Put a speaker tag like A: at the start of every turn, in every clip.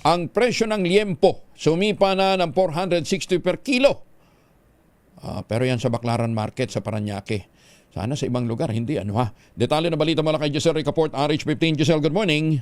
A: Ang presyo ng liempo sumipa na ng 460 per kilo. Pero yan sa Baclaran Market sa Parañaque. Sana sa ibang lugar, hindi Detalye na balita mula kay Giselle Ricaport, RH15. Giselle, good morning.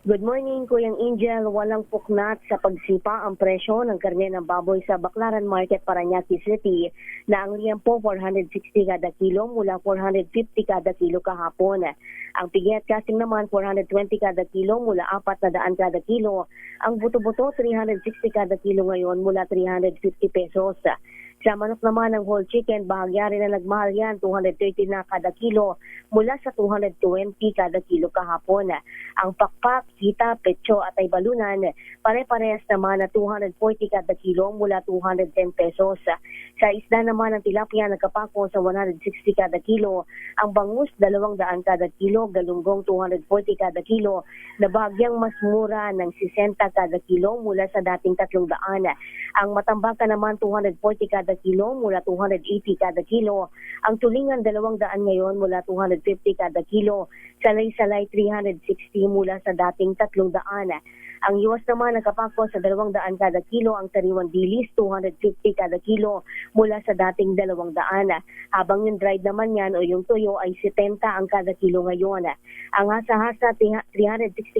B: Good morning, Kuyang Angel. Walang puknat sa pagsipa ang presyo ng karne ng baboy sa Baclaran Market, Parañaque City na ang liempo 460 kada kilo mula 450 kada kilo kahapon. Ang piget casting naman 420 kada kilo mula 400 kada kilo. Ang buto-buto 360 kada kilo ngayon mula 350 pesos. Sa manok naman ng whole chicken, bahagya rin na nagmahal yan, 230 na kada kilo mula sa 220 kada kilo kahapon. Ang pakpak, sita, petso at ay balunan, pare-parehas naman na 240 kada kilo mula 210 pesos. Sa isda naman ng tilapia nagkapako sa 160 kada kilo, ang bangus 200 kada kilo, galunggong 240 kada kilo, na bahagyang mas mura ng 60 kada kilo mula sa dating 300. Ang matambaka naman 240 kada kilo mula 280 kada kilo. Ang tulingan 200 ngayon mula 250 kada kilo. Salay-salay 360 mula sa dating 300. Ang iwas naman nakapako sa 200 kada kilo. Ang sariwang dilis 250 kada kilo mula sa dating 200. Habang yung dried naman yan o yung tuyo ay 70 ang kada kilo ngayon. Ang hasa-hasa 360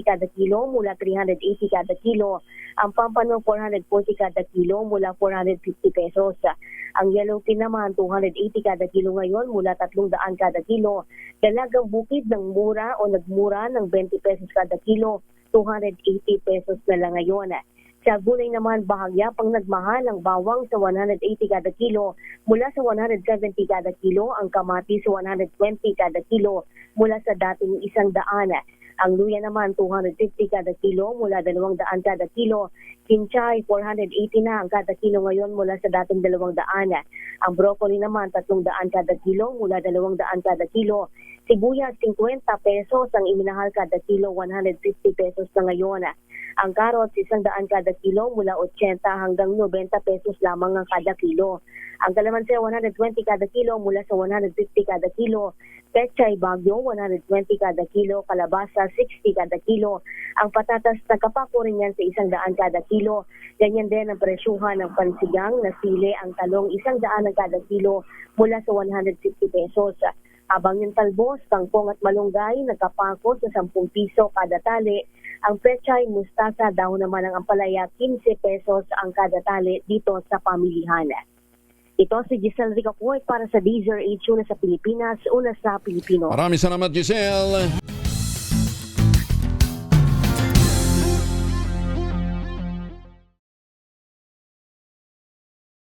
B: kada kilo mula 380 kada kilo. Ang pampano 440 kada kilo mula 450 pesos. Ang yellow pin naman 280 kada kilo ngayon mula 300 kada kilo. Dalagang bukid ng mura o nagmura ng 20 pesos kada kilo, 280 pesos na lang ngayon. Sa gulay naman, bahagya pang nagmahal ang bawang sa 180 kada kilo mula sa 170 kada kilo, ang kamatis sa 120 kada kilo mula sa dating 100. Ang luya naman 250 kada kilo mula 200 kada kilo. Kinchay 480 na ang kada kilo ngayon mula sa dating 200. Ang broccoli naman 300 kada kilo mula 200 kada kilo. Sibuyas 50 pesos ang iminahal kada kilo, 150 pesos na ngayon. Ang carrots 100 kada kilo mula 80 hanggang 90 pesos lamang ang kada kilo. Ang kalamansi 120 kada kilo mula sa 150 kada kilo. Pechay Bagyo 120 kada kilo, kalabasa 60 kada kilo. Ang patatas nagkapako rin yan sa 100 kada kilo. Ganyan din ang presyuhan ng pansigang na sili, ang talong 100 ang kada kilo mula sa 150 pesos. Habang yung talbos, kangkong at malunggay nagkapako sa 10 piso kada tali. Ang pechay, mustasa, daw naman ang ampalaya 15 pesos ang kada tali dito sa pamilihan. Ito si Giselle Ricaport para sa DZRH, una sa Pilipinas, una sa Pilipino.
A: Maraming salamat, Giselle.